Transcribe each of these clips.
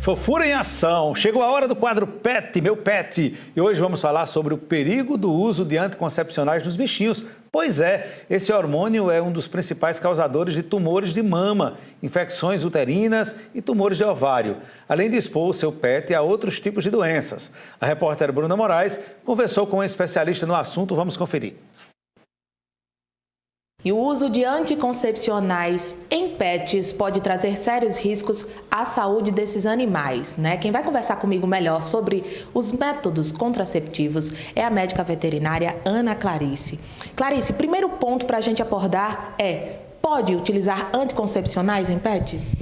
Fofura em ação. Chegou a hora do quadro Pet, meu pet. E hoje vamos falar sobre o perigo do uso de anticoncepcionais nos bichinhos. Pois é, esse hormônio é um dos principais causadores de tumores de mama, infecções uterinas e tumores de ovário, além de expor o seu pet a outros tipos de doenças. A repórter Bruna Moraes conversou com um especialista no assunto. Vamos conferir. E o uso de anticoncepcionais em pets pode trazer sérios riscos à saúde desses animais, né? Quem vai conversar comigo melhor sobre os métodos contraceptivos é a médica veterinária Ana Clarice. Clarice, primeiro ponto para a gente abordar é: pode utilizar anticoncepcionais em pets?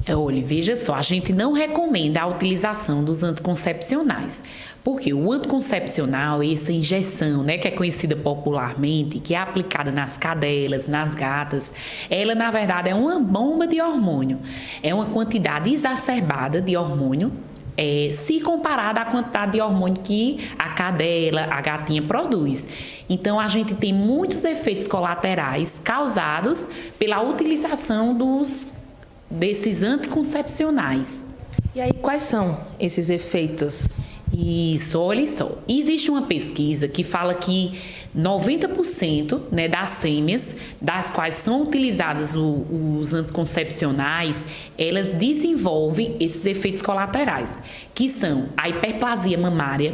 Olha, veja só, a gente não recomenda a utilização dos anticoncepcionais, porque o anticoncepcional, essa injeção, né, que é conhecida popularmente, que é aplicada nas cadelas, nas gatas, ela na verdade é uma bomba de hormônio, é uma quantidade exacerbada de hormônio, se comparada à quantidade de hormônio que a cadela, a gatinha produz. Então, a gente tem muitos efeitos colaterais causados pela utilização desses anticoncepcionais. E aí, quais são esses efeitos? Isso, olha só. Existe uma pesquisa que fala que 90%, né, das fêmeas, das quais são utilizados os anticoncepcionais, elas desenvolvem esses efeitos colaterais, que são a hiperplasia mamária,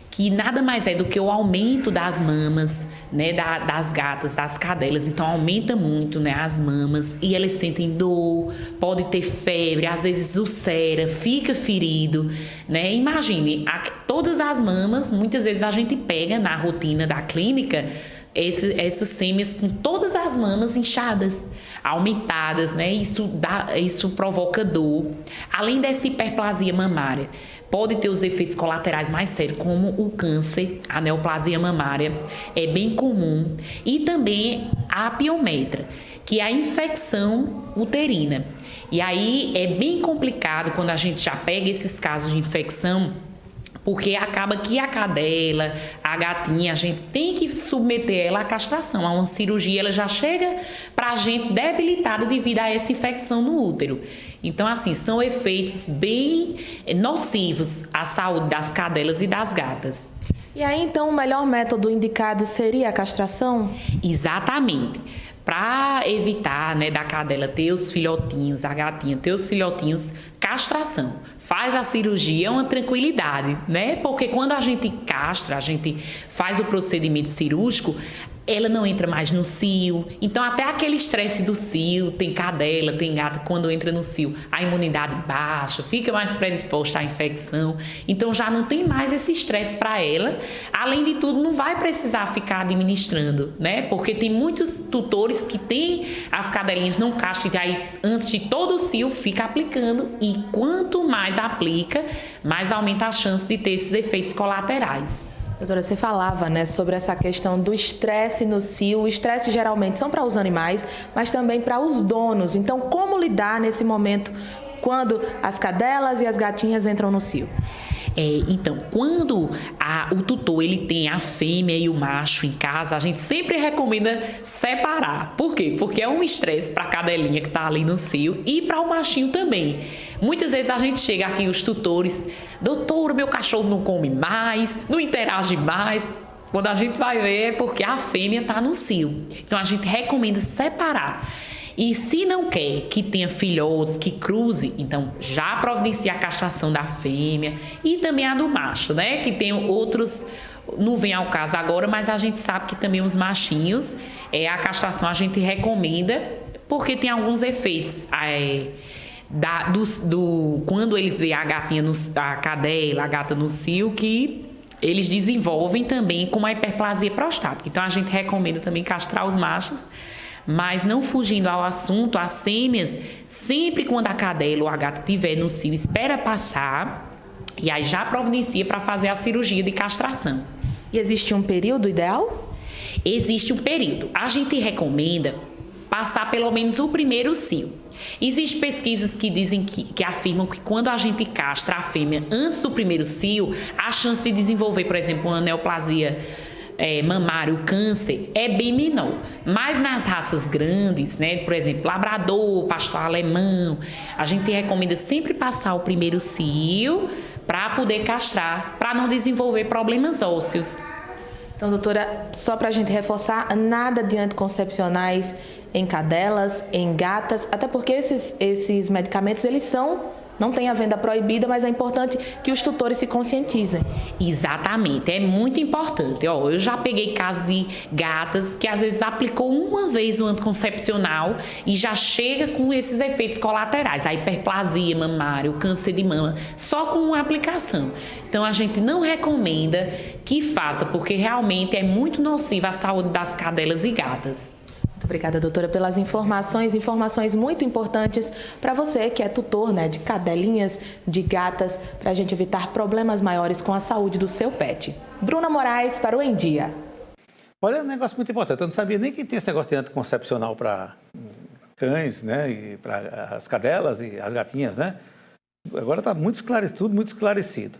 que nada mais é do que o aumento das mamas, né, das gatas, das cadelas. Então, aumenta muito, né, as mamas e elas sentem dor, pode ter febre, às vezes ulcera, fica ferido, né? Imagine, todas as mamas, muitas vezes a gente pega na rotina da clínica essas fêmeas com todas as mamas inchadas, aumentadas, né? Isso provoca dor. Além dessa hiperplasia mamária, pode ter os efeitos colaterais mais sérios, como o câncer, a neoplasia mamária, é bem comum. E também a piometra, que é a infecção uterina. E aí é bem complicado quando a gente já pega esses casos de infecção, porque acaba que a cadela, a gatinha, a gente tem que submeter ela à castração, a uma cirurgia, ela já chega para a gente debilitada devido a essa infecção no útero. Então, assim, são efeitos bem nocivos à saúde das cadelas e das gatas. E aí, então, o melhor método indicado seria a castração? Exatamente. Para evitar, né, da cadela ter os filhotinhos, a gatinha ter os filhotinhos, castração. Faz a cirurgia, é uma tranquilidade, né? Porque quando a gente castra, a gente faz o procedimento cirúrgico, ela não entra mais no cio. Então, até aquele estresse do cio, tem cadela, tem gata, quando entra no cio, a imunidade baixa, fica mais predisposta à infecção. Então, já não tem mais esse estresse para ela. Além de tudo, não vai precisar ficar administrando, né? Porque tem muitos tutores que têm as cadelinhas não castram, e aí, antes de todo o cio, fica aplicando. E quanto mais aplica, mais aumenta a chance de ter esses efeitos colaterais. Doutora, você falava, né, sobre essa questão do estresse no cio. O estresse geralmente são para os animais, mas também para os donos. Então, como lidar nesse momento quando as cadelas e as gatinhas entram no cio? Então, quando o tutor ele tem a fêmea e o macho em casa, a gente sempre recomenda separar. Por quê? Porque é um estresse para a cadelinha que está ali no cio e para o machinho também. Muitas vezes a gente chega aqui, os tutores: doutor, meu cachorro não come mais, não interage mais. Quando a gente vai ver é porque a fêmea está no cio. Então, a gente recomenda separar. E se não quer que tenha filhotes, que cruze, então já providencia a castração da fêmea e também a do macho, né? Que tem outros, não vem ao caso agora, mas a gente sabe que também os machinhos, a castração a gente recomenda, porque tem alguns efeitos. Quando eles veem a gatinha, a cadela, a gata no cio, que eles desenvolvem também com uma hiperplasia prostática. Então, a gente recomenda também castrar os machos. Mas não fugindo ao assunto, as fêmeas, sempre quando a cadela ou a gata estiver no cio, espera passar e aí já providencia para fazer a cirurgia de castração. E existe um período ideal? Existe um período. A gente recomenda passar pelo menos o primeiro cio. Existem pesquisas que dizem que afirmam que quando a gente castra a fêmea antes do primeiro cio, a chance de desenvolver, por exemplo, uma neoplasia mamário, o câncer, é bem menor. Mas nas raças grandes, né, por exemplo, labrador, pastor alemão, a gente recomenda sempre passar o primeiro cio para poder castrar, para não desenvolver problemas ósseos. Então, doutora, só para a gente reforçar, nada de anticoncepcionais em cadelas, em gatas, até porque esses medicamentos, não têm a venda proibida, mas é importante que os tutores se conscientizem. Exatamente, é muito importante. Ó, eu já peguei casos de gatas que às vezes aplicou uma vez o anticoncepcional e já chega com esses efeitos colaterais, a hiperplasia mamária, o câncer de mama, só com uma aplicação. Então a gente não recomenda que faça, porque realmente é muito nociva à saúde das cadelas e gatas. Muito obrigada, doutora, pelas informações muito importantes para você que é tutor, né, de cadelinhas, de gatas, para a gente evitar problemas maiores com a saúde do seu pet. Bruna Moraes para o Em Dia. Olha, é um negócio muito importante. Eu não sabia nem que tinha esse negócio de anticoncepcional para cães, né, e para as cadelas e as gatinhas, né? Agora está muito esclarecido, tudo muito esclarecido.